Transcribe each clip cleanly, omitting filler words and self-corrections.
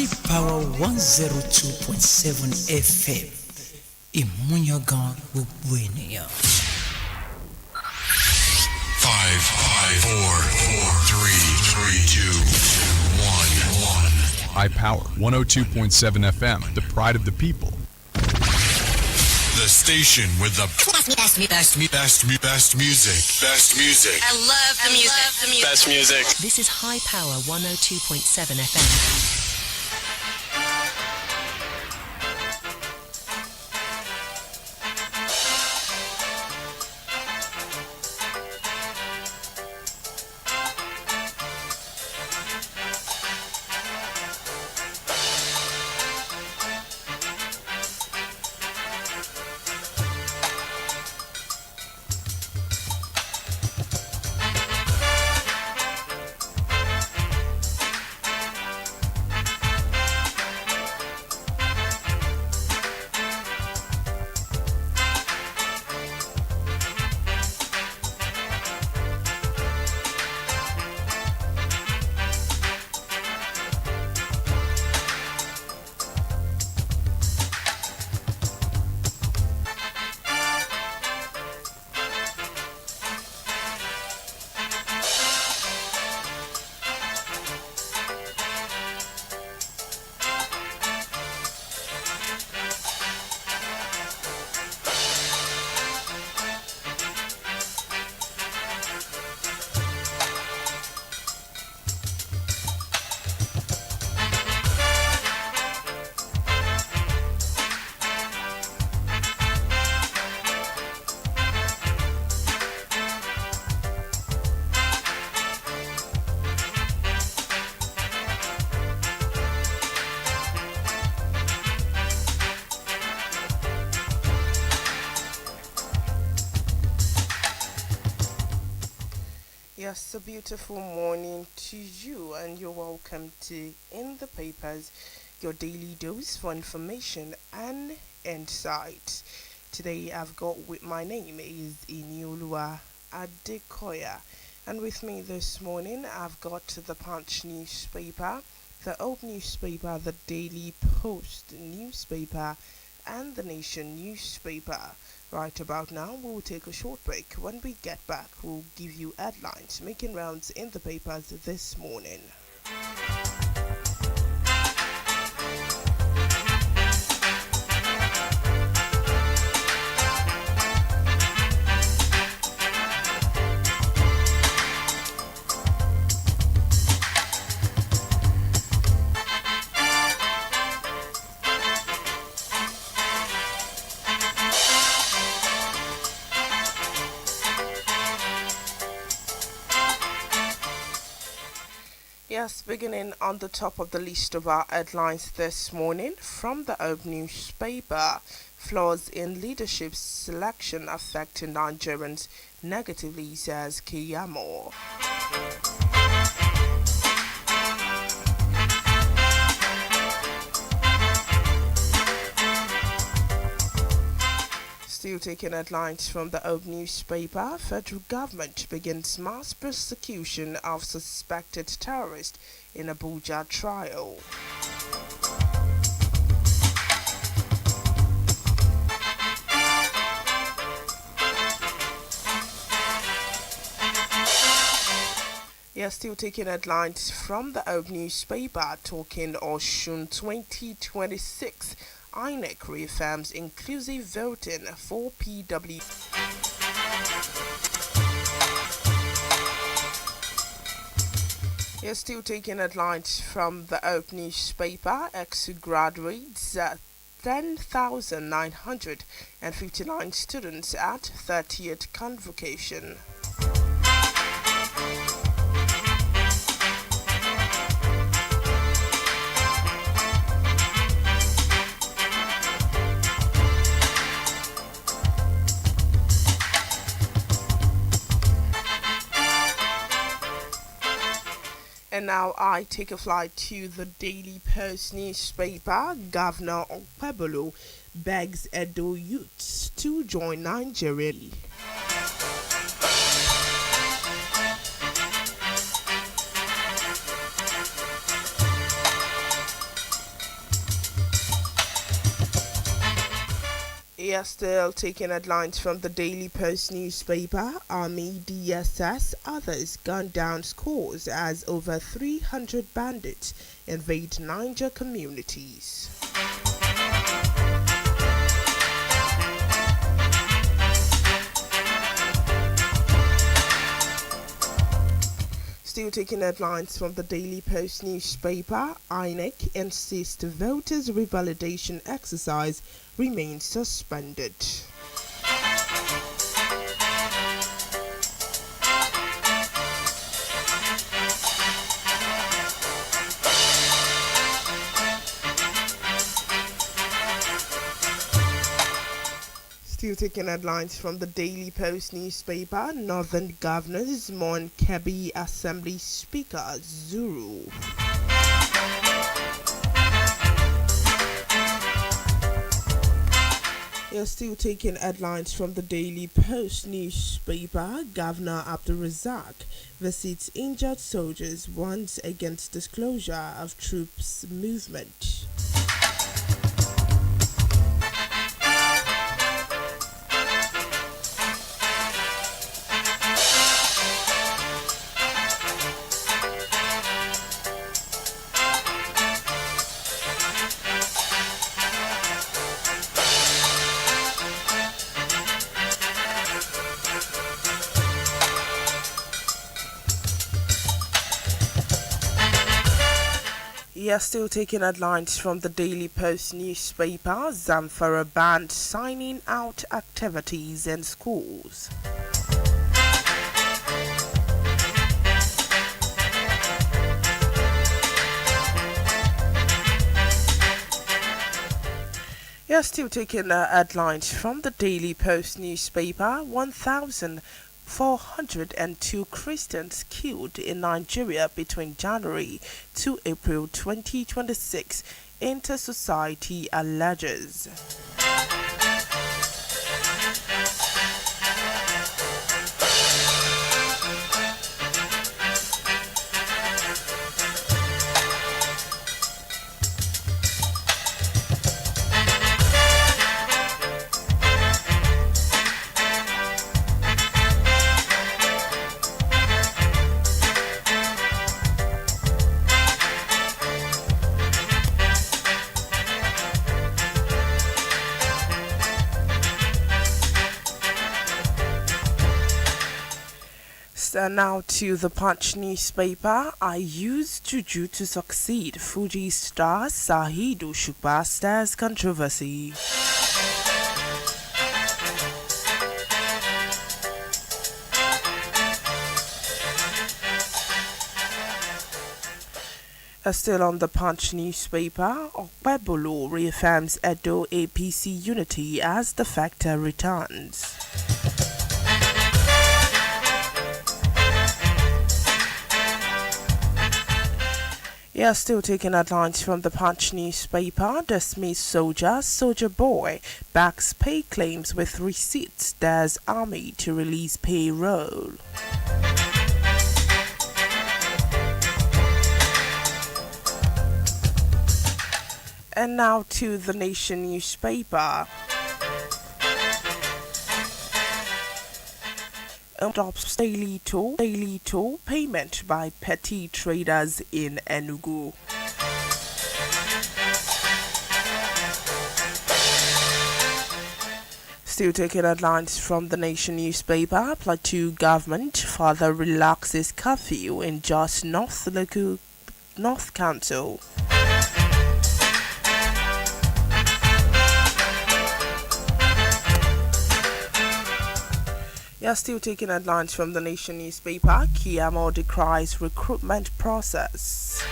High Power 102.7 FM. Ìmúyangàn gbogbo ènìyàn. 5, 4, 3, 2, 1. High Power 102.7 FM, the pride of the people. The station with the best music. Best music. I love the music. Best music. This is High Power 102.7 FM. Yes, a beautiful morning to you, and you're welcome to In the Papers, your daily dose for information and insight. Today my name is Inioluwa Adekoya, and with me this morning I've got the Punch newspaper, the Old newspaper, the Daily Post newspaper, and the Nation newspaper. Right about now, we'll take a short break. When we get back, we'll give you headlines making rounds in the papers this morning. Yes, beginning on the top of the list of our headlines this morning from the Old newspaper, flaws in leadership selection affecting Nigerians negatively, says Kiyamo. Still taking headlines from the Old newspaper, federal government begins mass persecution of suspected terrorist in Abuja trial. Yes, still taking headlines from the Old newspaper, talking Osun 2026. INEC reaffirms inclusive voting for PW. You're still taking headlines from the Oak newspaper. Ex-graduates, 10,959 students at 30th convocation. And now I take a flight to the Daily Post newspaper. Governor Okpebolo begs Edo youths to join Nigeria. Yeah, still taking headlines from the Daily Post newspaper. Army, DSS, others gunned down scores as over 300 bandits invade Niger communities. Still taking headlines from the Daily Post newspaper, INEC insists voters' revalidation exercise remains suspended. Still taking headlines from the Daily Post newspaper, Northern Governors mourn Kebbi Assembly Speaker Zuru. You're still taking headlines from the Daily Post newspaper. Governor Abdul Razak visits injured soldiers once against disclosure of troops movement. Yes, still taking headlines from the Daily Post newspaper. Zamfara banned signing out activities in schools. Yes, still taking headlines from the Daily Post newspaper. 1,402 Christians killed in Nigeria between January to April 2026, Inter-Society alleges. Now to the Punch newspaper. I used juju to succeed. Fuji star Sahid Osupa stirs controversy. Still on the Punch newspaper, Okpebolo reaffirms Edo APC unity as the factor returns. Yeah, still taking headlines from the Punch newspaper. Dismissed soldier boy backs pay claims with receipts. Dares army to release payroll. And now to the Nation newspaper. Stops daily toll payment by petty traders in Enugu. Still taking headlines from the Nation newspaper. Plateau government further relaxes curfew in Jos North Council. Yeah, still taking headlines from the Nation newspaper. Kiamo decries recruitment process.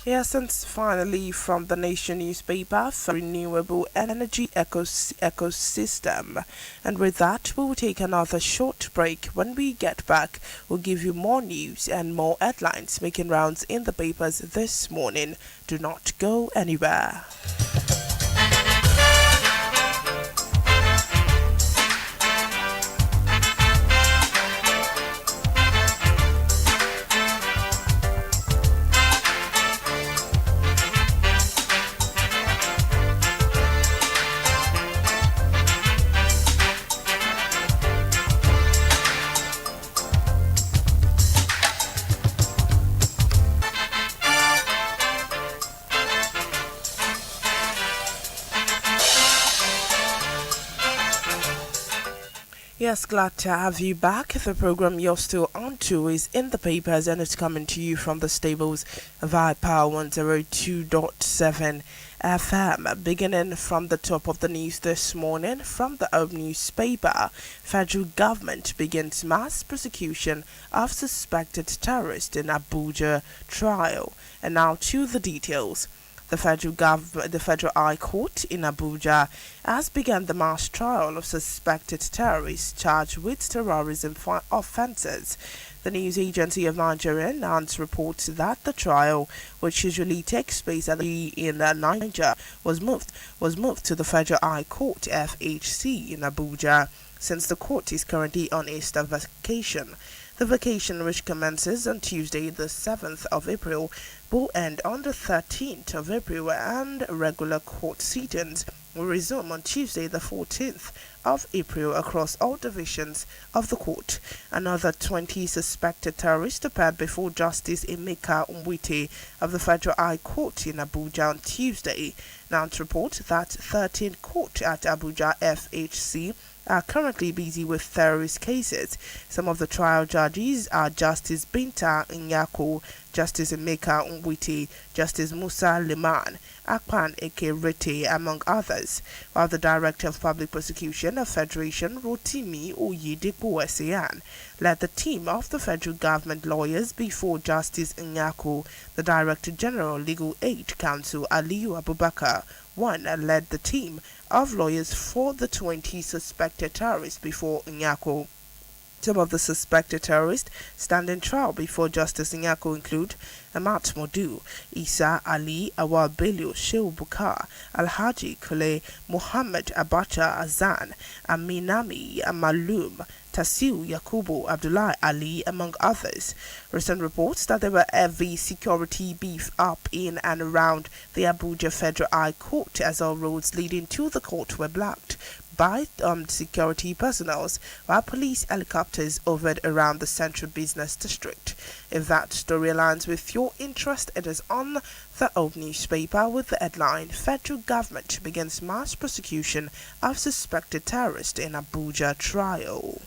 Yes, and finally from the Nation newspaper, for renewable energy ecosystem. And with that, we will take another short break. When we get back, we'll give you more news and more headlines making rounds in the papers this morning. Do not go anywhere. Yes, glad to have you back. The program you're still on to is in the papers and it's coming to you from the stables via Power 102.7 FM. Beginning from the top of the news this morning, from the Old newspaper, federal government begins mass prosecution of suspected terrorist in Abuja trial. And now to the details. The Federal High Court in Abuja has begun the mass trial of suspected terrorists charged with terrorism offences. The news agency of Nigeria announced reports that the trial, which usually takes place at in Niger, was moved to the Federal High Court (FHC) in Abuja, since the court is currently on Easter vacation. The vacation, which commences on Tuesday the 7th of April, will end on the 13th of April, and regular court sittings will resume on Tuesday the 14th of April across all divisions of the court. Another 20 suspected terrorists appeared before Justice Emeka Nwite of the Federal High Court in Abuja on Tuesday. Now to report that 13 courts at Abuja FHC are currently busy with terrorist cases. Some of the trial judges are Justice Binta Nyako, Justice Emeka Nwite, Justice Musa Liman, Akpan Ekerete, among others, while the Director of Public Prosecution of Federation, Rotimi Oyedepo led the team of the federal government lawyers before Justice Nyako, the Director General Legal Aid Council, Aliyu Abubakar, led the team of lawyers for the 20 suspected terrorists before Nyako. Some of the suspected terrorists standing trial before Justice Nyako include Amat Modu, Isa Ali, Awal Bello, Shehu Bukar, Alhaji Kule, Muhammad Abacha Azan, Aminami Malum, Tasiu Yakubu Abdullah Ali, among others. Recent reports that there were heavy security beef up in and around the Abuja Federal High Court as all roads leading to the court were blocked by security personnel, while police helicopters hovered around the central business district. If that story aligns with your interest, it is on the Old newspaper with the headline, Federal Government Begins Mass Prosecution of Suspected Terrorist in Abuja Trial.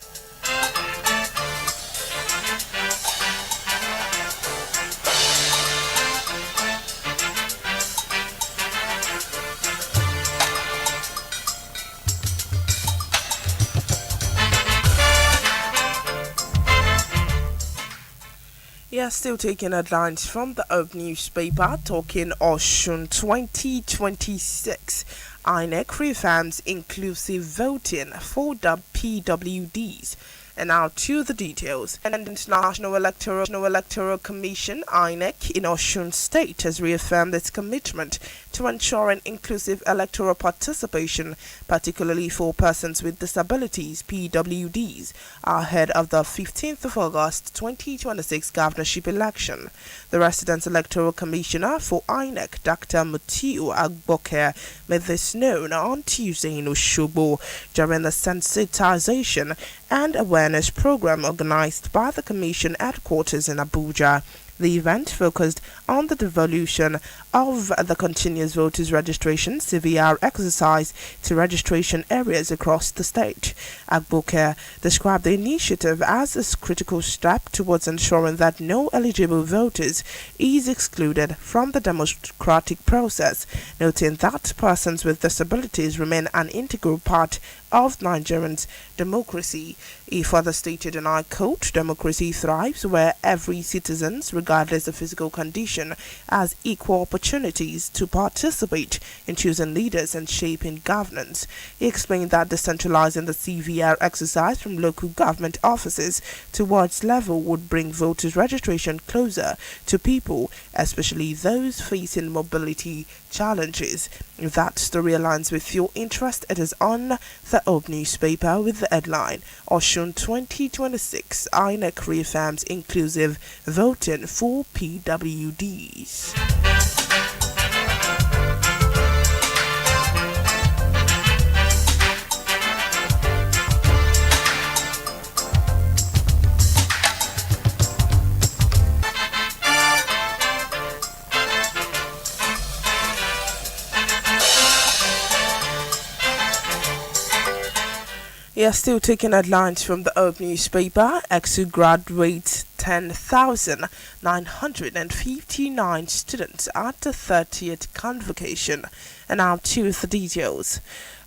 Yeah, still taking headlines from the Old newspaper, talking Osun 2026. INEC reaffirms inclusive voting for the PWDs. And now to the details. And International Electoral Commission (INEC) in Osun State has reaffirmed its commitment to ensuring inclusive electoral participation, particularly for persons with disabilities (PWDs), ahead of the 15th of August 2026 governorship election. The Resident Electoral Commissioner for INEC, Dr. Mutiu Adekoya, made this known on Tuesday in Osogbo during the sensitization and awareness program organized by the Commission headquarters in Abuja. The event focused on the devolution of the continuous voters registration CVR exercise to registration areas across the state. Adekoya described the initiative as a critical step towards ensuring that no eligible voters is excluded from the democratic process, noting that persons with disabilities remain an integral part of Nigerians' democracy. He further stated, and I quote, "Democracy thrives where every citizen, regardless of physical condition, has equal opportunities to participate in choosing leaders and shaping governance." He explained that decentralizing the CVR exercise from local government offices to wards level would bring voters' registration closer to people, especially those facing mobility challenges. If that story aligns with your interest, it is on the Old newspaper with the headline, Osun 2026, INEC reaffirms inclusive voting for PWDs. Yeah, still taking headlines from the Open newspaper. EXU graduates 10,959 students at the 30th convocation. And now to the details.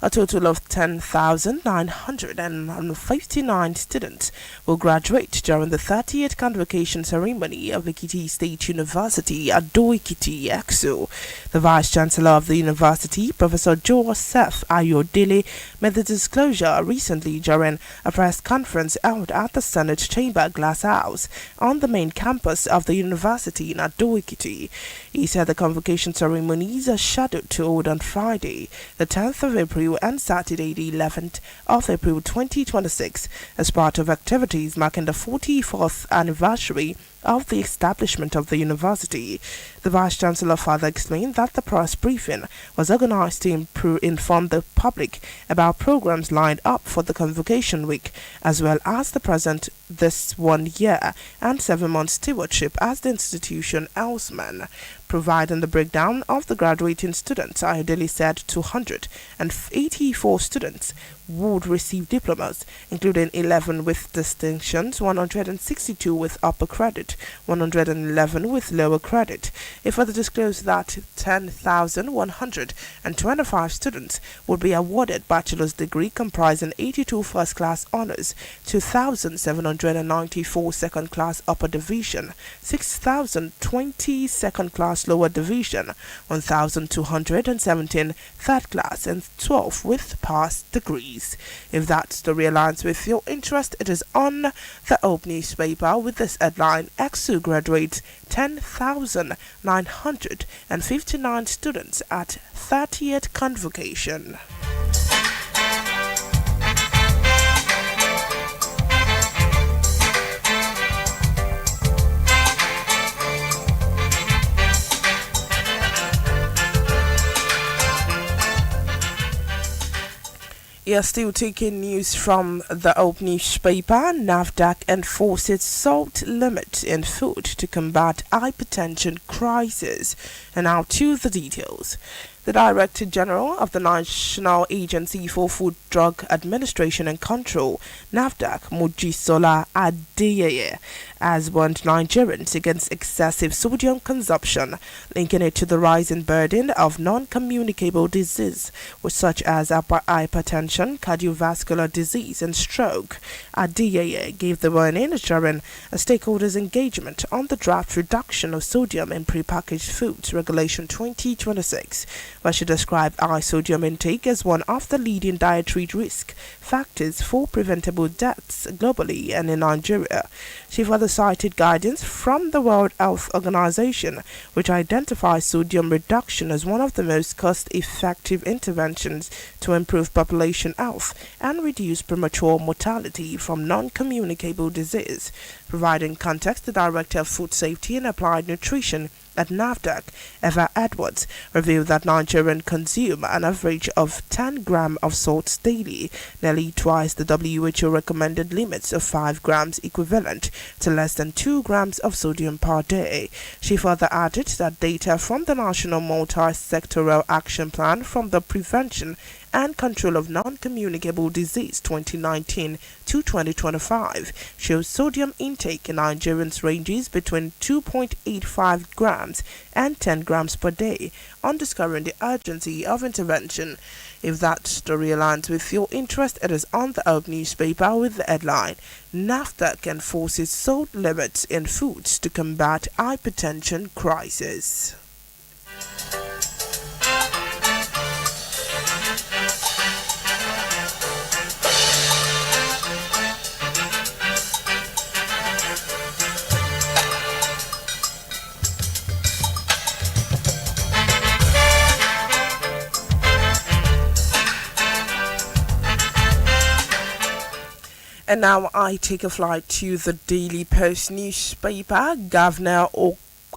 A total of 10,959 students will graduate during the 30th convocation ceremony of Ekiti State University at Ekiti EXU. The Vice Chancellor of the university, Professor Joseph Ayodele, made the disclosure recently during a press conference held at the Senate Chamber Glass House on the main campus of the university in Ado Ekiti. He said the convocation ceremonies are scheduled to hold on Friday, the 10th of April and Saturday, the 11th of April 2026, as part of activities marking the 44th anniversary of the establishment of the university. The Vice Chancellor further explained that the press briefing was organized to inform the public about programs lined up for the convocation week, as well as the present this 1 year and 7 month stewardship as the institution elsewhere. Providing the breakdown of the graduating students, Ayodele said 284 students would receive diplomas, including 11 with distinctions, 162 with upper credit, 111 with lower credit. It further disclosed that 10,125 students would be awarded bachelor's degree comprising 82 first-class honors, 2,794 second-class upper division, 6,020 second-class lower division, 1,217 third-class, and 12 with pass degrees. If that story aligns with your interest, it is on the Open newspaper with this headline: EXU graduates 10,959 students at 30th convocation. You're still taking news from the Open newspaper. NAFDAC enforces salt limit in food to combat hypertension crisis. And now to the details. The Director General of the National Agency for Food, Drug Administration and Control, NAFDAC, Mojisola Adekoya, has warned Nigerians against excessive sodium consumption, linking it to the rising burden of non-communicable disease, such as hypertension, cardiovascular disease, and stroke. Adekoya gave the warning during a stakeholders' engagement on the draft reduction of sodium in prepackaged foods Regulation 2026. Where she described high sodium intake as one of the leading dietary risk factors for preventable deaths globally and in Nigeria. She further cited guidance from the World Health Organization, which identifies sodium reduction as one of the most cost-effective interventions to improve population health and reduce premature mortality from non-communicable disease. Providing context, the Director of Food Safety and Applied Nutrition at NAFDAC, Eva Edwards, revealed that Nigerians consume an average of 10 grams of salt daily, nearly twice the WHO recommended limits of 5 grams, equivalent to less than 2 grams of sodium per day. She further added that data from the National Multi-Sectoral Action Plan from the Prevention and Control of Non-Communicable Disease 2019 to 2025 shows sodium intake in Nigerians ranges between 2.85 grams and 10 grams per day, underscoring the urgency of intervention. If that story aligns with your interest, it is on the Open newspaper with the headline: NAFDAC enforces salt limits in foods to combat hypertension crisis. And now I take a flight to the Daily Post newspaper. Governor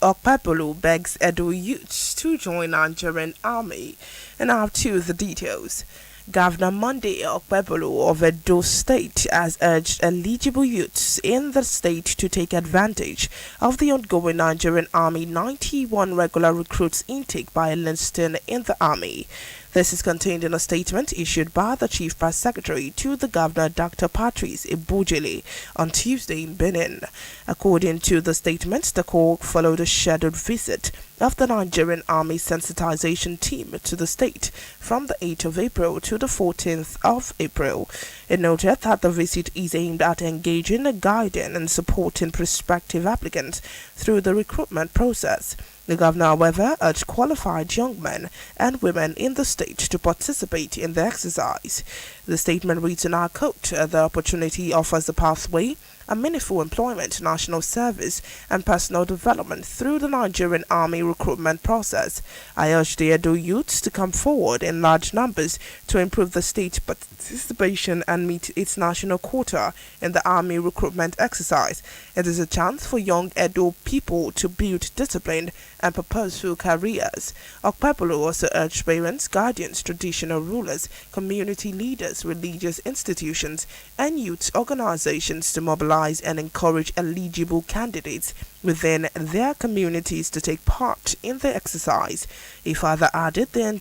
Okpebholo begs Edo youths to join Nigerian army. And now to the details. Governor Monday Okpebholo of Edo State has urged eligible youths in the state to take advantage of the ongoing Nigerian Army 91 regular recruits intake by enlisting in the army. This is contained in a statement issued by the Chief Press Secretary to the Governor, Dr. Patrice Ebojele, on Tuesday in Benin. According to the statement, the call followed a scheduled visit of the Nigerian Army sensitization team to the state from the 8th of April to the 14th of April. It noted that the visit is aimed at engaging, guiding, and supporting prospective applicants through the recruitment process. The governor, however, urged qualified young men and women in the state to participate in the exercise. The statement reads in our quote, "The opportunity offers a pathway, a meaningful employment, national service, and personal development through the Nigerian Army recruitment process. I urge the Edo youths to come forward in large numbers to improve the state's participation and meet its national quota in the Army recruitment exercise. It is a chance for young Edo people to build disciplined and purposeful careers." Okpebolo also urged parents, guardians, traditional rulers, community leaders, religious institutions, and youth organizations to mobilize and encourage eligible candidates within their communities to take part in the exercise. He further added the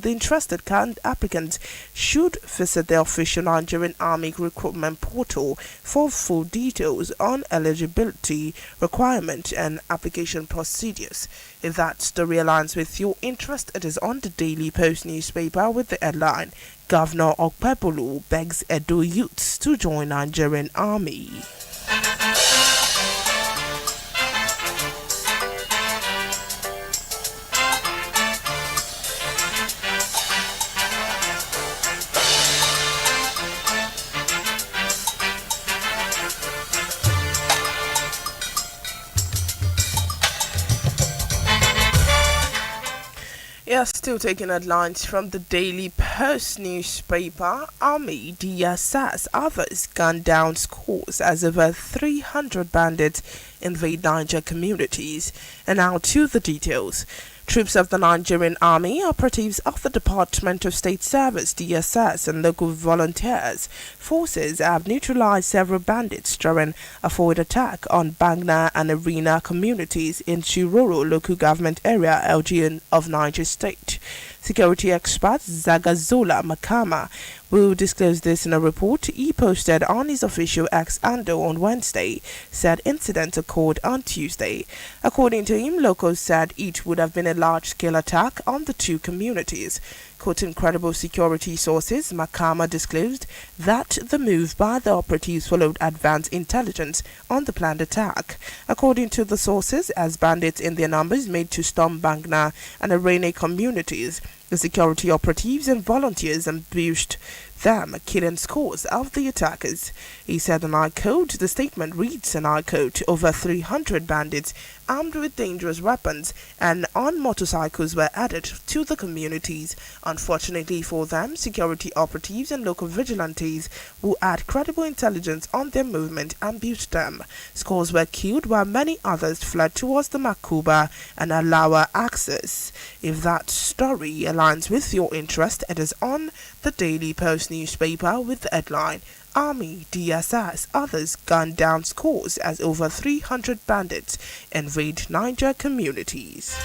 interested applicants should visit the official Nigerian Army recruitment portal for full details on eligibility, requirement, and application procedures. If that story aligns with your interest, it is on the Daily Post newspaper with the headline, "Governor Okpebolo begs Edo youths to join Nigerian Army." Yes, still taking headlines from the Daily Post newspaper. Army, DSS, others gunned down schools as over 300 bandits invade Niger communities. And now to the details. Troops of the Nigerian Army, operatives of the Department of State Service, DSS, and local volunteers forces have neutralized several bandits during a forward attack on Bangna and Arena communities in Chiroro local government area, LGN of Niger State. Security expert Zagazola Makama will disclose this in a report he posted on his official X handle on Wednesday, said incident occurred on Tuesday. According to him, locals said it would have been a large-scale attack on the two communities. Quoting credible security sources, Makama disclosed that the move by the operatives followed advanced intelligence on the planned attack. According to the sources, as bandits in their numbers made to storm Bangna and Arene communities, the security operatives and volunteers ambushed them, killing scores of the attackers. He said, and I quote, the statement reads, and I quote, over 300 bandits armed with dangerous weapons and on motorcycles were added to the communities. Unfortunately for them, security operatives and local vigilantes who had credible intelligence on their movement ambushed them. Scores were killed while many others fled towards the Makuba and Alawa axis. If that story aligns with your interest, it is on the Daily Post newspaper with the headline, Army, DSS, others gunned down scores as over 300 bandits invade Niger communities.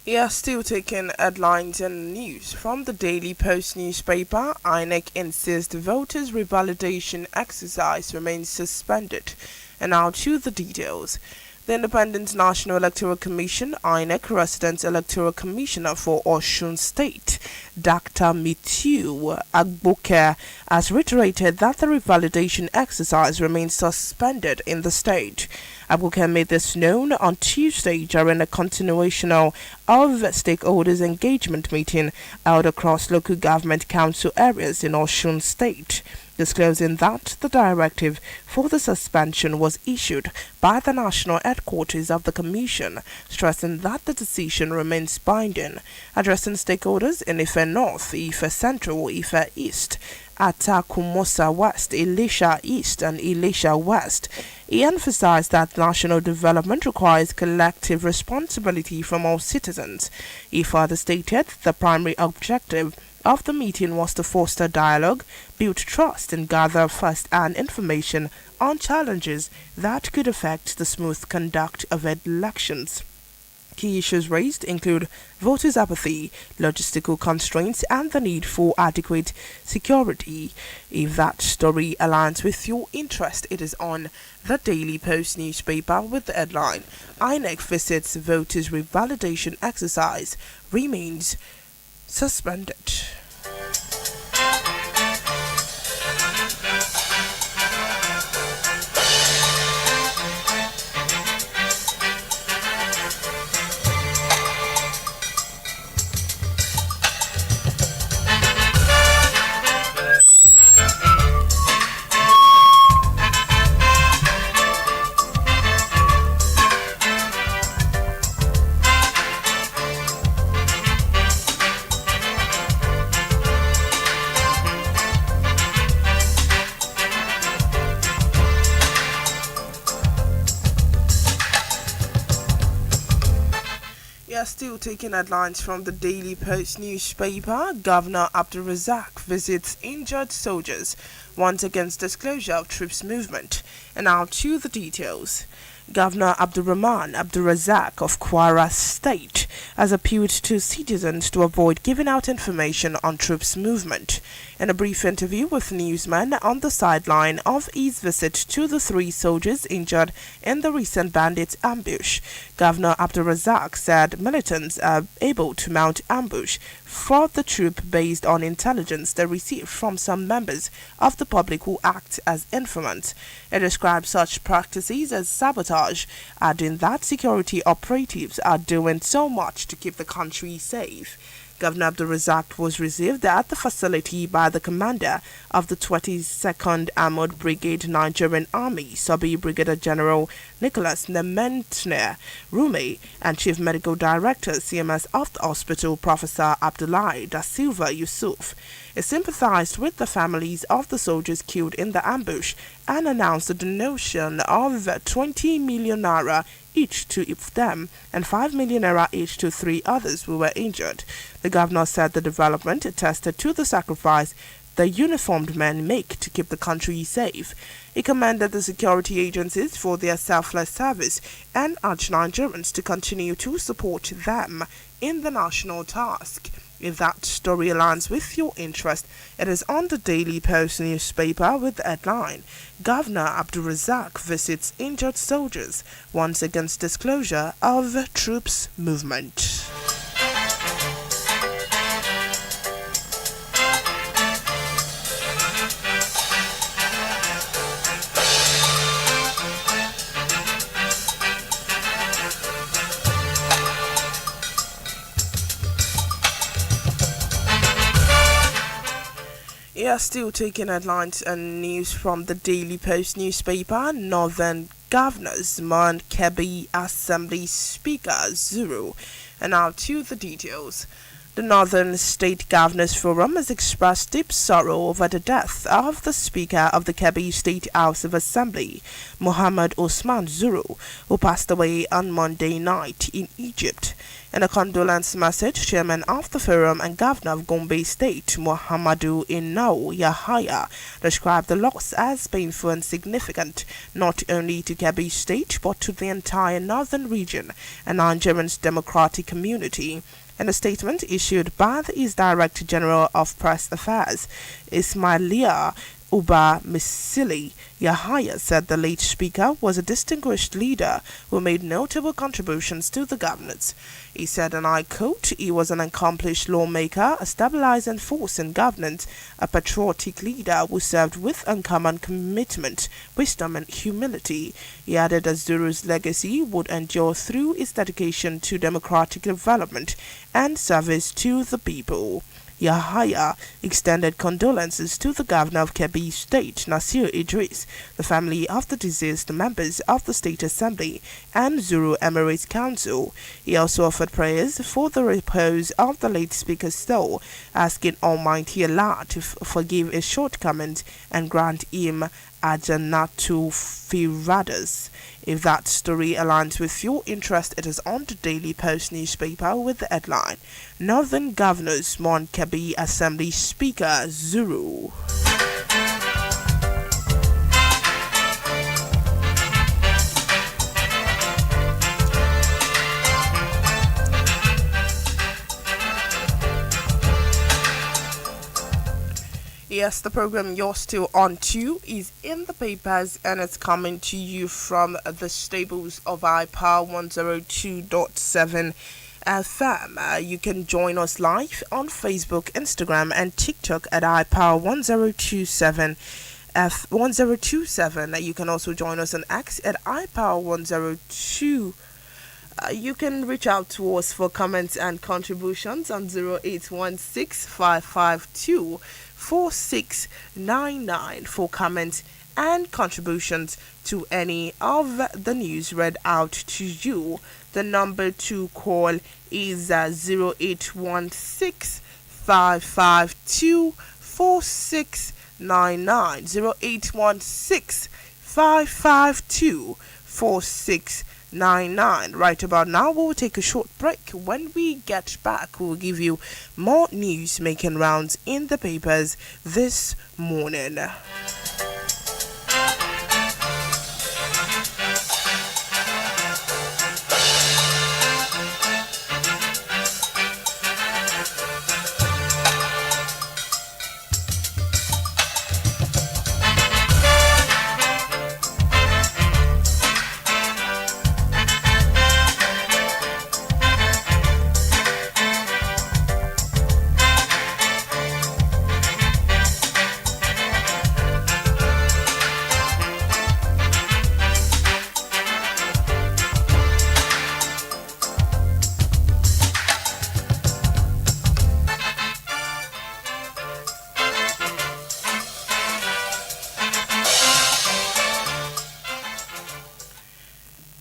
Yeah, still taking headlines and news from the Daily Post newspaper. INEC insists voters' revalidation exercise remains suspended. And now to the details. The Independent National Electoral Commission, INEC, Resident Electoral Commissioner for Osun State, Dr. Mitiu Agboke, has reiterated that the revalidation exercise remains suspended in the state. Adekoya made this known on Tuesday during a continuation of stakeholders engagement meeting held across local government council areas in Osun State, disclosing that the directive for the suspension was issued by the national headquarters of the Commission, stressing that the decision remains binding. Addressing stakeholders in Ife North, Ife Central, Ife East, Atakumosa West, Elisha East, and Elisha West, he emphasized that national development requires collective responsibility from all citizens. He further stated the primary objective of the meeting was to foster dialogue, build trust, and gather first-hand information on challenges that could affect the smooth conduct of elections. Key issues raised include voters' apathy, logistical constraints, and the need for adequate security. If that story aligns with your interest, it is on the Daily Post newspaper with the headline, INEC visits voters' revalidation exercise remains suspended. Still taking headlines from the Daily Post newspaper. Governor Abdulrazak visits injured soldiers, once against disclosure of troops movement. And now to the details. Governor Abdulrahman Abdulrazak of Kwara State has appealed to citizens to avoid giving out information on troops movement. In a brief interview with newsmen on the sideline of his visit to the 3 soldiers injured in the recent bandits ambush, Governor Abdulrazak said militants are able to mount ambush for the troop based on intelligence they received from some members of the public who act as informants. It described such practices as sabotage, adding that security operatives are doing so much to keep the country safe. Governor Abdulrazak was received at the facility by the commander of the 22nd Armored Brigade Nigerian Army, Sub-Brigadier General Nicholas Nementner Rume, and Chief Medical Director CMS of the hospital, Professor Abdullahi Da Silva Yusuf. He sympathized with the families of the soldiers killed in the ambush and announced the donation of 20 million naira each to them and 5 million naira each to 3 others who were injured. The governor said the development attested to the sacrifice the uniformed men make to keep the country safe. He commended the security agencies for their selfless service and urged Nigerians to continue to support them in the national task. If that story aligns with your interest, it is on the Daily Post newspaper with the headline, Governor Abdulrazak visits injured soldiers, once against disclosure of troops movement. Yeah, still taking headlines and news from the Daily Post newspaper. Northern governors mourn Kebbi Assembly Speaker Zuru. And now to the details. The Northern State Governors Forum has expressed deep sorrow over the death of the Speaker of the Kebbi State House of Assembly, Muhammad Osman Zuru, who passed away on Monday night in Egypt. In a condolence message, Chairman of the Forum and Governor of Gombe State, Muhammadu Inau Yahaya, described the loss as painful and significant, not only to Kebbi State but to the entire northern region and Nigerian's democratic community. In a statement issued by the East Director General of Press Affairs, Ismailia Uba Misili Yahaya said the late speaker was a distinguished leader who made notable contributions to the governance. He said, and I quote, he was an accomplished lawmaker, a stabilizing force in governance, a patriotic leader who served with uncommon commitment, wisdom and humility. He added that Zuru's legacy would endure through his dedication to democratic development and service to the people. Yahaya extended condolences to the governor of Kebbi State, Nasir Idris, the family of the deceased members of the State Assembly, and Zuru Emirates Council. He also offered prayers for the repose of the late speaker's soul, asking Almighty Allah to forgive his shortcomings and grant him Ajanatu Firadas. If that story aligns with your interest, it is on the Daily Post newspaper with the headline, Northern Governors mourn Kebbi Assembly Speaker Zuru. Yes, the program you're still on to is in the papers, and it's coming to you from the stables of iPower 102.7 FM. You can join us live on Facebook, Instagram, and TikTok at iPower 1027 1027. You can also join us on X at iPower 102. You can reach out to us for comments and contributions on 0816 552 4699 for comments and contributions to any of the news read out to you. The number to call is 0816 552 4699. 0816 552 4699. Right about now, we'll take a short break. When we get back, we'll give you more news making rounds in the papers this morning.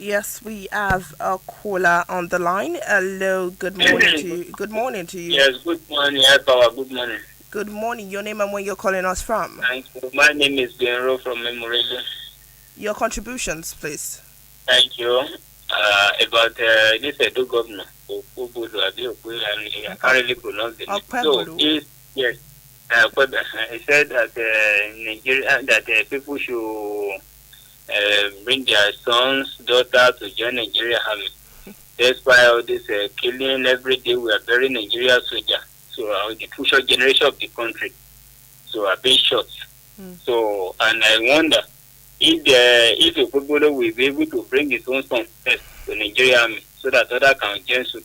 Yes, we have a caller on the line. Hello, good morning to you. Good morning to you. Yes, good morning, Power. Good morning. Good morning. Your name and where you're calling us from. Thank you. My name is Genro from Memorable. Your contributions, please. Thank you. About this Edo governor, I can't really pronounce the name. So, yes, he said that Nigeria, that people should bring their sons, daughters to join Nigeria army. Despite all this killing every day, we are burying Nigeria soldiers. So the future generation of the country, so are being shot. So, and I wonder if a people will be able to bring his own son first to Nigeria army, so that other can join to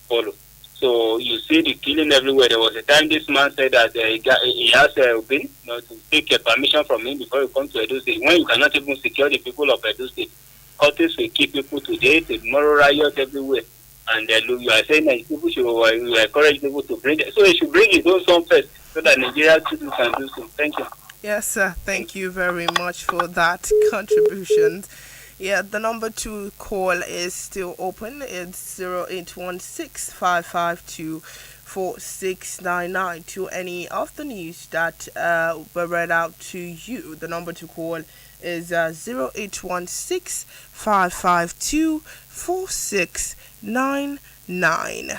follow. So you see the killing everywhere. There was a time this man said that he has been to take a permission from him before he comes to Edo State. When you cannot even secure the people of Edo State, cultists will keep people today, tomorrow riots everywhere. And you are saying that people should encourage people to bring it. So he should bring his own son first, so that Nigeria citizens can do so. Thank you. Yes, sir. Thank you very much for that contribution. Yeah, the number to call is still open. It's 0816 552 4699 to any of the news that were read out to you. The number to call is 0816 552 4699.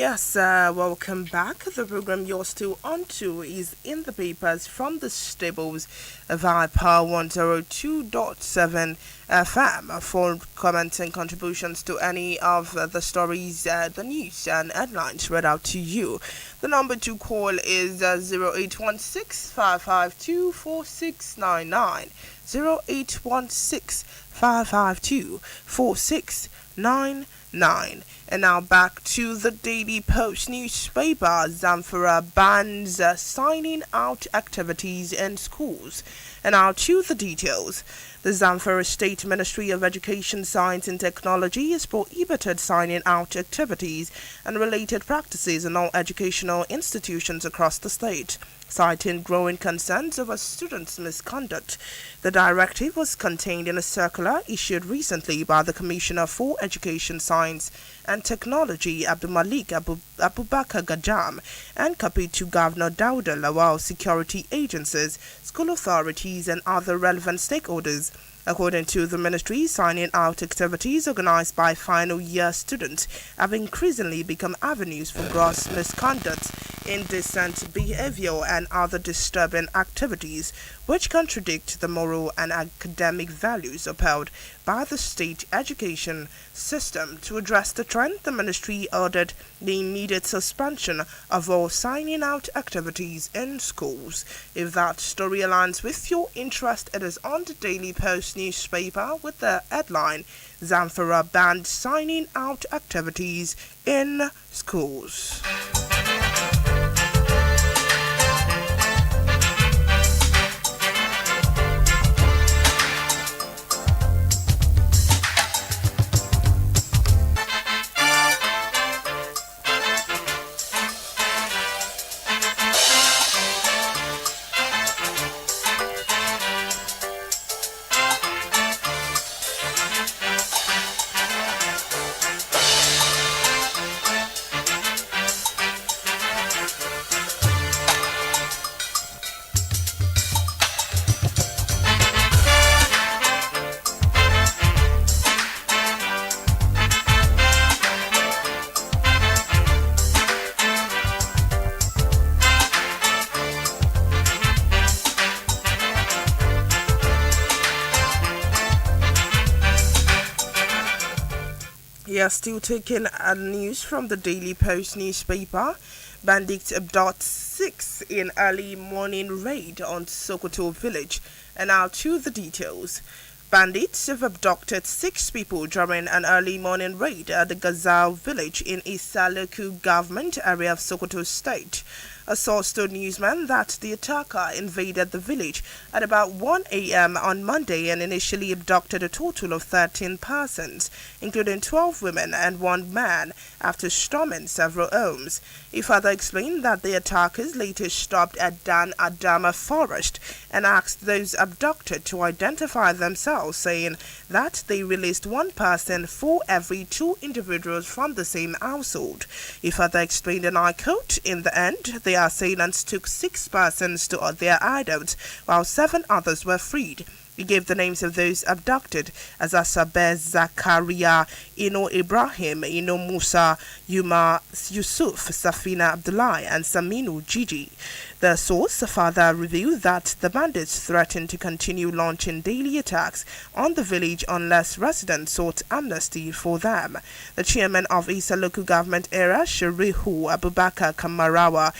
Yes, welcome back. The program you're still onto is in the papers from the stables via Power 102.7 FM. For comments and contributions to any of the stories, the news and headlines read out to you, the number to call is 0816 552 4699. 0816 552 4699. And now back to the Daily Post newspaper. Zamfara bans signing out activities in schools. And now to the details. The Zamfara State Ministry of Education, Science and Technology has prohibited signing out activities and related practices in all educational institutions across the state, citing growing concerns over students' misconduct. The directive was contained in a circular issued recently by the Commissioner for Education, Science and Technology, Abubakar Gajam, and copied to Governor Dauda Lawal, security agencies, school authorities, and other relevant stakeholders. According to the ministry, signing out activities organized by final year students have increasingly become avenues for gross misconduct, indecent behavior, and other disturbing activities which contradict the moral and academic values upheld by the state education system. To address the trend, the ministry ordered the immediate suspension of all signing out activities in schools. If that story aligns with your interest, it is on the Daily Post newspaper with the headline, Zamfara banned signing out activities in schools. Still taking news from the Daily Post newspaper. Bandits abduct 6 in early morning raid on Sokoto village. And now to the details. Bandits have abducted 6 people during an early morning raid at the Gazal village in Isaloku government area of Sokoto state. A source told newsmen that the attacker invaded the village at about 1 a.m. on Monday and initially abducted a total of 13 persons, including 12 women and 1 man, after storming several homes. He further explained that the attackers later stopped at Dan Adama forest and asked those abducted to identify themselves, saying that they released 1 person for every 2 individuals from the same household. He further explained, and I quote, "In the end, the assailants took 6 persons to their hideouts, while 7 others were freed." He gave the names of those abducted as Asabe Zakaria, Ino Ibrahim, Ino Musa, Yuma Yusuf, Safina Abdullah, and Saminu Gigi. The source further revealed that the bandits threatened to continue launching daily attacks on the village unless residents sought amnesty for them. The chairman of Isa local government area, Sharihu Abubakar Kamarawa,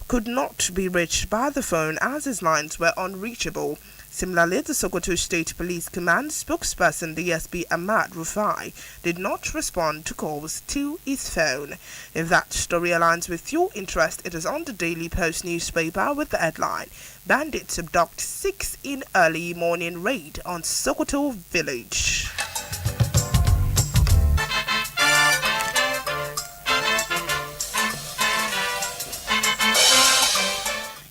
could not be reached by the phone as his lines were unreachable. Similarly, the Sokoto State Police Command spokesperson DSP Ahmad Rufai did not respond to calls to his phone. If that story aligns with your interest, it is on the Daily Post newspaper with the headline, Bandits abduct 6 in early morning raid on Sokoto village.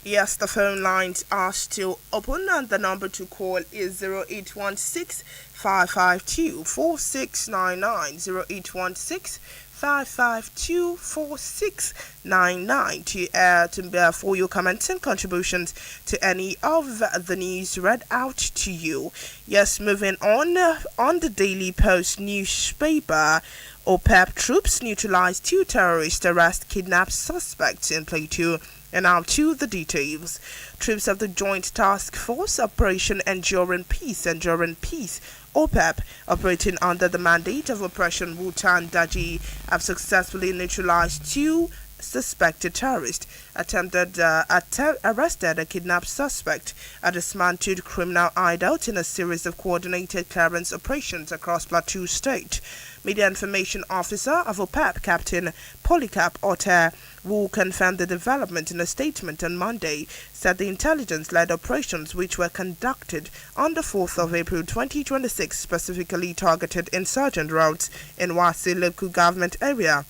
Yes, the phone lines are still open and the number to call is 0816 552 4699 0816 552 4699 for your comments and contributions to any of the news read out to you. Yes, moving on the Daily Post newspaper. OPEP troops neutralized 2 terrorist arrest kidnapped suspects in Plateau. And now to the details. Troops of the Joint Task Force Operation Enduring Peace, OPEP, operating under the mandate of Operation Wutan Daji, have successfully neutralized 2 suspected terrorists, arrested a kidnapped suspect, a dismantled criminal hideout in a series of coordinated clearance operations across Plateau State. Media Information Officer of OPEP, Captain Polycarp Otter, who confirmed the development in a statement on Monday, said the intelligence-led operations which were conducted on the 4th of April 2026 specifically targeted insurgent routes in Wasi local government area,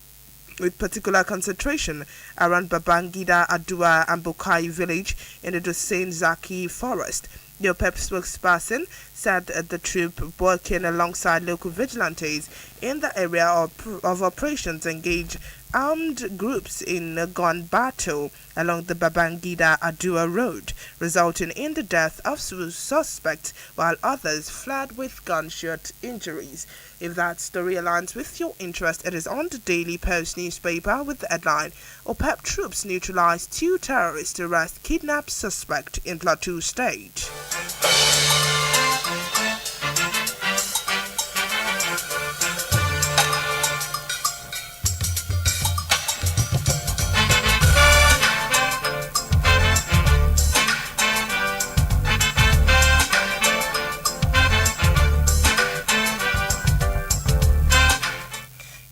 with particular concentration around Babangida, Adua and Bukai village in the Dusain Zaki forest. The OPEP spokesperson said the troop, working alongside local vigilantes in the area of operations, engaged armed groups in a gun battle along the Babangida Adua road, resulting in the death of suspects while others fled with gunshot injuries. If that story aligns with your interest, it is on the Daily Post newspaper with the headline, OPEP troops neutralized 2 terrorist arrest kidnapped suspect in Plateau State.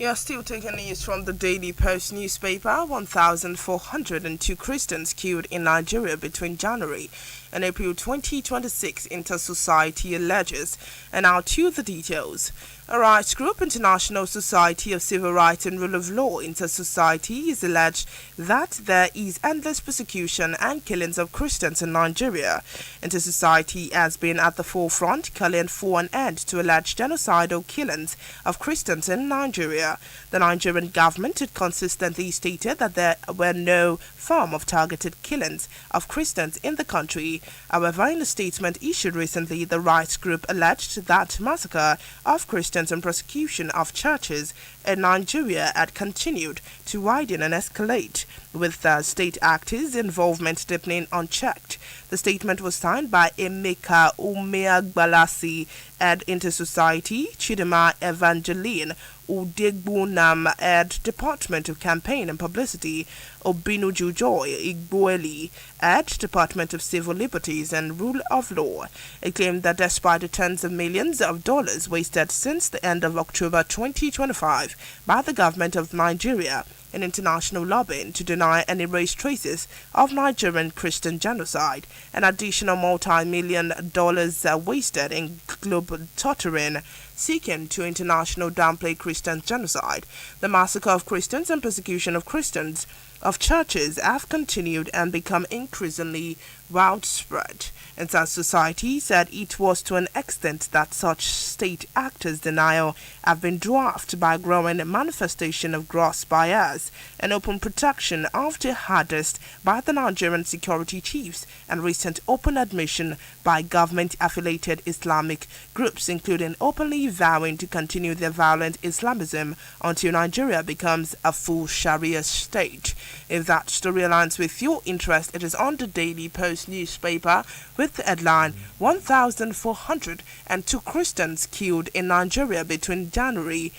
You're still taking news from the Daily Post newspaper. 1,402 Christians killed in Nigeria between January and April 2026, Inter-Society alleges. And now to the details. A rights group, International Society of Civil Rights and Rule of Law, Inter-Society, is alleged that there is endless persecution and killings of Christians in Nigeria. Inter-Society has been at the forefront, calling for an end to alleged genocidal killings of Christians in Nigeria. The Nigerian government had consistently stated that there were no form of targeted killings of Christians in the country. However, in a statement issued recently, the rights group alleged that massacre of Christians and prosecution of churches in Nigeria had continued to widen and escalate, with state actors' involvement deepening unchecked. The statement was signed by Emeka Umeagbalasi, head Inter-Society, Chidema Evangeline Udegbunam, head Department of Campaign and Publicity, Obinuju Joy Igboeli, head Department of Civil Liberties and Rule of Law. It claimed that despite the tens of millions of dollars wasted since the end of October 2025 by the government of Nigeria in international lobbying to deny and erase traces of Nigerian Christian genocide, an additional multi-million dollars wasted in global torturing, seeking to international downplay Christian genocide. The massacre of Christians and persecution of Christians of churches have continued and become increasingly widespread. And such society said it was to an extent that such state actors' denial have been dwarfed by growing manifestation of gross bias and open protection of jihadists by the Nigerian security chiefs and recent open admission by government-affiliated Islamic groups, including openly vowing to continue their violent Islamism until Nigeria becomes a full Sharia state. If that story aligns with your interest, it is on the Daily Post newspaper with the headline, 1,402 Christians killed in Nigeria between January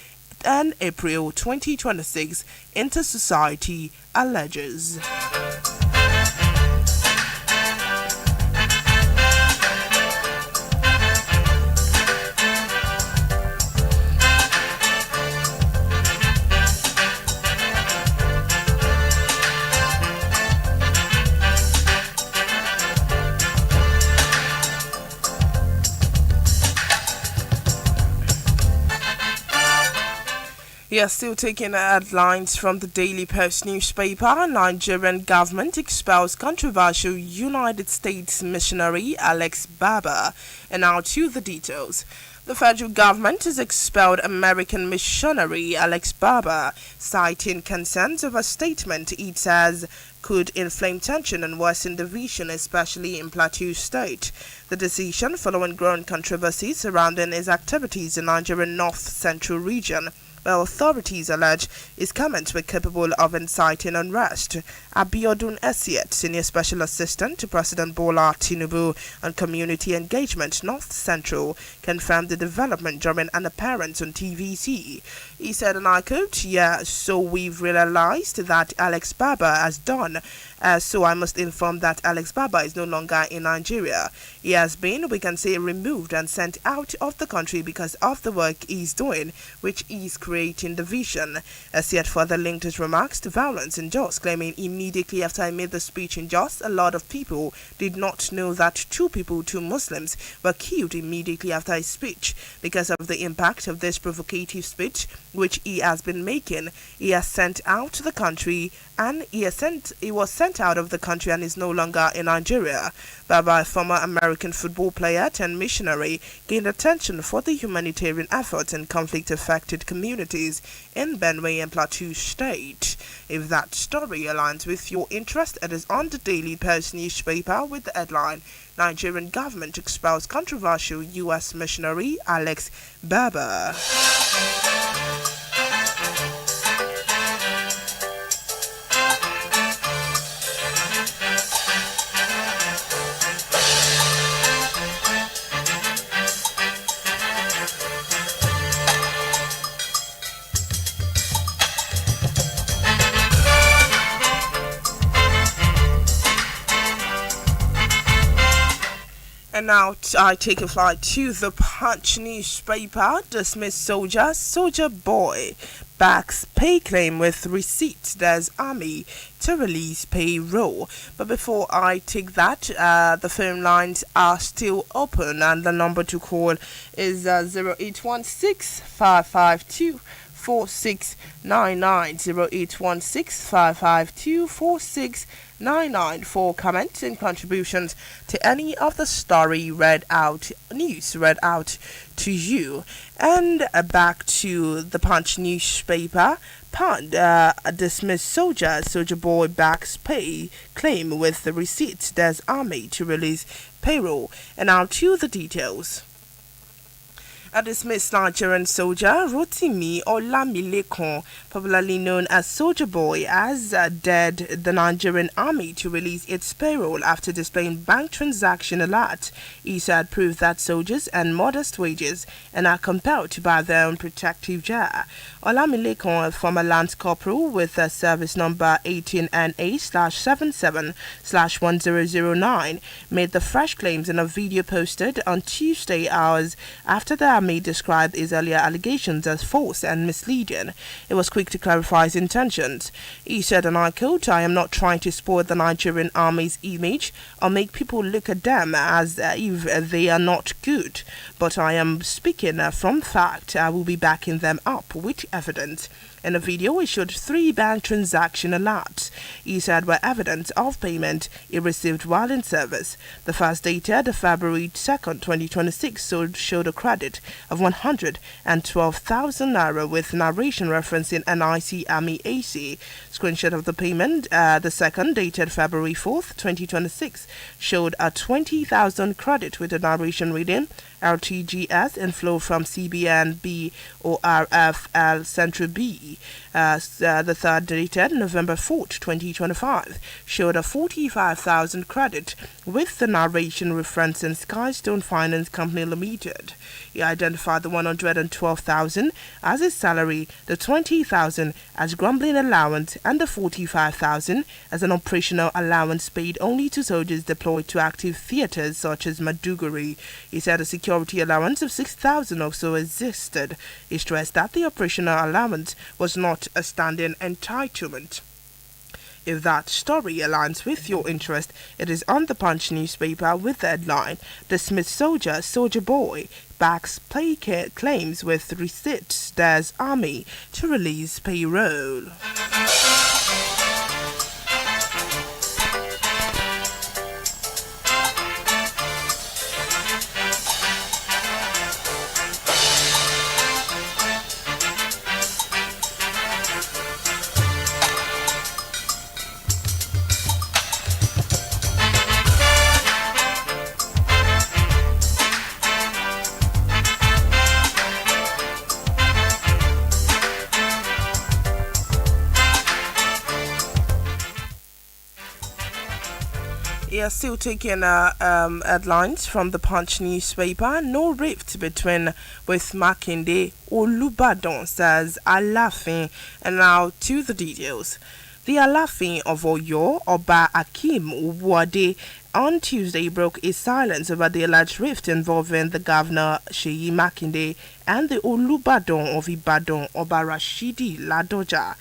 and April 2026, Inter-Society alleges. We are still taking headlines from the Daily Post newspaper. Nigerian government expels controversial United States missionary Alex Barber. And now to the details. The federal government has expelled American missionary Alex Barber, citing concerns over a statement it says could inflame tension and worsen division, especially in Plateau State. The decision following growing controversy surrounding his activities in Nigerian North Central region Well, authorities allege his comments were capable of inciting unrest. Abiodun Esiet, Senior Special Assistant to President Bola Tinubu on Community Engagement North Central, confirmed the development during an appearance on TVC. He said, and I quote, "Yeah, so we've realized that Alex Baba has done. So I must inform that Alex Baba is no longer in Nigeria. He has been, we can say, removed and sent out of the country because of the work he's doing, which is creating division." As yet further linked his remarks to violence in Jos, claiming immediately after I made the speech in Jos, a lot of people did not know that two Muslims, were killed immediately after his speech. Because of the impact of this provocative speech, which he has been making, he has sent out the country and he was sent out of the country and is no longer in Nigeria. Baba, a former American football player and missionary, gained attention for the humanitarian efforts in conflict-affected communities in Benue and Plateau State. If that story aligns with your interest, it is on the Daily Post newspaper with the headline, "Nigerian government expels controversial U.S. missionary Alex Baba." And now I take a flight to the Punch newspaper. Dismissed soldier boy backs pay claim with receipts. There's army to release payroll. But before I take that, the phone lines are still open, and the number to call is 0816 552 4699 0816 552 4699 for comments and contributions to any of the news read out to you. And back to the Punch newspaper. Dismissed soldier boy backs pay claim with the receipts. There's army to release payroll. And now to the details. A dismissed Nigerian soldier, Rotimi Olamilekan, popularly known as Soldier Boy, has dared the Nigerian army to release its payroll after displaying bank transaction alert. He said proved that soldiers earn modest wages and are compelled to buy their own protective gear. Olamilekan, a former Lance Corporal with service number 18NA/77/1009, made the fresh claims in a video posted on Tuesday hours after the army described his earlier allegations as false and misleading. It was quick to clarify his intentions. He said, and I quote, "I am not trying to spoil the Nigerian army's image or make people look at them as if they are not good, but I am speaking from fact. I will be backing them up with evidence." In a video, he showed 3 bank transaction alerts. He said were evidence of payment he received while in service. The first dated February 2nd, 2026, showed a credit of 112,000 naira with narration referencing NIC Army AC. Screenshot of the payment. The second, dated February 4th, 2026, showed a 20,000 credit with a narration reading RTGS inflow from CBN BORFL Central B. The third, dated November 4th, 2025, showed a 45,000 credit with the narration referencing Skystone Finance Company Limited. He identified the 112,000 as his salary, the 20,000 as grumbling allowance, and the 45,000 as an operational allowance paid only to soldiers deployed to active theatres such as Maduguri. He said a security allowance of 6,000 also existed. He stressed that the operational allowance was not a standing entitlement. If that story aligns with your interest, it is on the Punch newspaper with the headline, "Dismissed soldier boy backs pay claims with receipts. There's army to release payroll." Yeah, still taking headlines from the Punch newspaper. No rift between with Makinde. Olubadan says Alafin. And now to the details. The Alafin of Oyo, Oba Akim Uwade, on Tuesday broke his silence over the alleged rift involving the governor Sheyi Makinde and the Olubadan of Ibadan, Oba Rashidi Ladoja,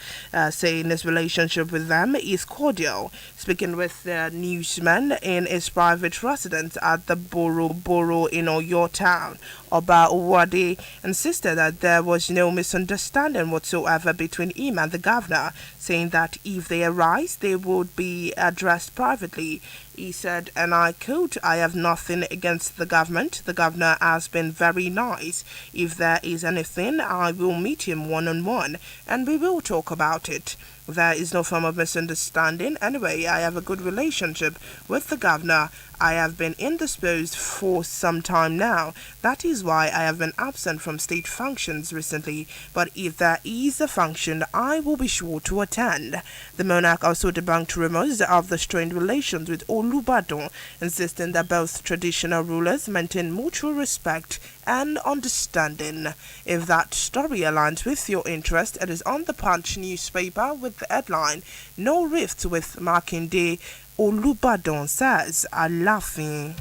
saying his relationship with them is cordial. Speaking with the newsman in his private residence at the Boro in Oyo town, Oba Uwade insisted that there was no misunderstanding whatsoever between him and the governor, saying that if they arise, they would be addressed privately. He said, and I quote, "I have nothing against the government. The governor has been very nice. If there is anything, I will meet him one-on-one, and we will talk about it. There is no form of misunderstanding. Anyway, I have a good relationship with the governor. I have been indisposed for some time now. That is why I have been absent from state functions recently. But if there is a function, I will be sure to attend." The monarch also debunked rumors of the strained relations with Olubadan, insisting that both traditional rulers maintain mutual respect and understanding. If that story aligns with your interest, it is on the Punch newspaper with the headline, "No rift with Makinde, Olubadan says Alafin."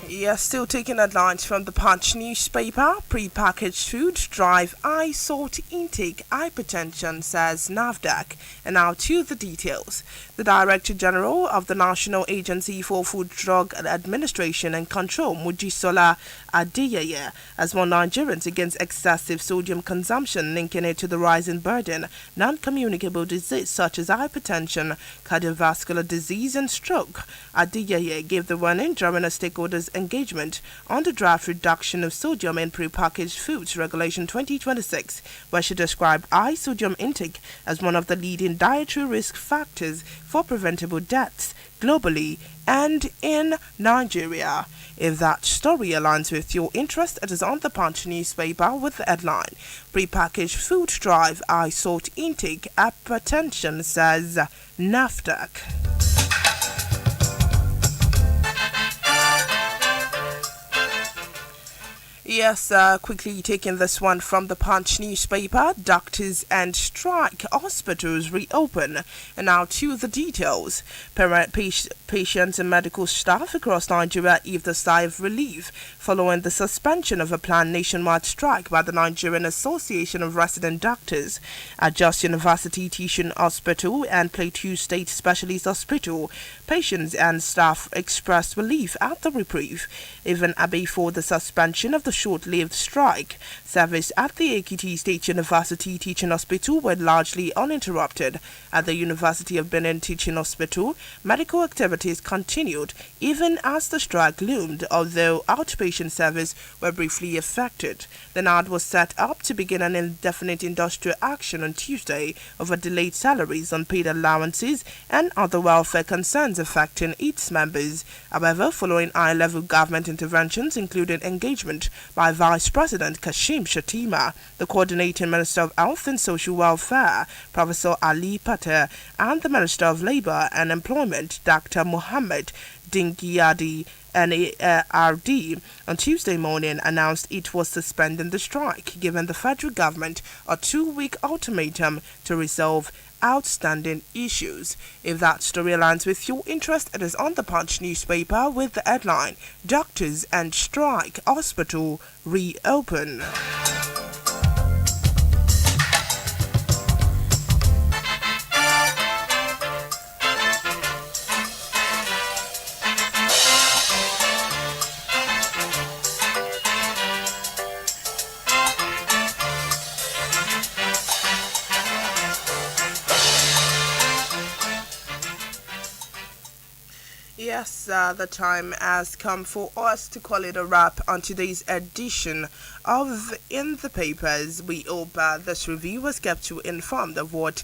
Yes, still taking headlines from the Punch newspaper. Pre-packaged food drive high salt intake hypertension, says NAFDAC. And now to the details. The Director General of the National Agency for Food, Drug Administration and Control, Mojisola Adekoya, has warned Nigerians against excessive sodium consumption, linking it to the rising burden non-communicable disease such as hypertension, cardiovascular disease and stroke. Adekoya gave the warning during a stakeholders' engagement on the draft reduction of sodium in prepackaged foods regulation 2026, where she described high sodium intake as one of the leading dietary risk factors for preventable deaths globally and in Nigeria. If that story aligns with your interest, it is on the Punch newspaper with the headline, "Prepackaged food drive high salt intake hypertension, says NAFDAC." Yes, quickly taking this one from the Punch newspaper. Doctors and strike, hospitals reopen. And now to the details. Patients and medical staff across Nigeria heaved a sigh of relief following the suspension of a planned nationwide strike by the Nigerian Association of Resident Doctors. At Just University Teaching Hospital and Plateau State Specialist Hospital, patients and staff expressed relief at the reprieve, even before the suspension of the short-lived strike. Service at the Ekiti State University Teaching Hospital were largely uninterrupted. At the University of Benin Teaching Hospital, medical activities continued even as the strike loomed, although outpatient service were briefly affected. The NAD was set up to begin an indefinite industrial action on Tuesday over delayed salaries, unpaid allowances, and other welfare concerns affecting its members. However, following high-level government interventions, including engagement by Vice President Kashim Shettima, the Coordinating Minister of Health and Social Welfare, Professor Ali Pater, and the Minister of Labour and Employment, Dr. Mohammed Dingyadi, NARD, on Tuesday morning announced it was suspending the strike, giving the federal government a 2-week ultimatum to resolve outstanding issues. If that story aligns with your interest, it is on the Punch newspaper with the headline, "Doctors and Strike, Hospital Reopen." Yes, the time has come for us to call it a wrap on today's edition of In the Papers. We hope this review has kept you informed of what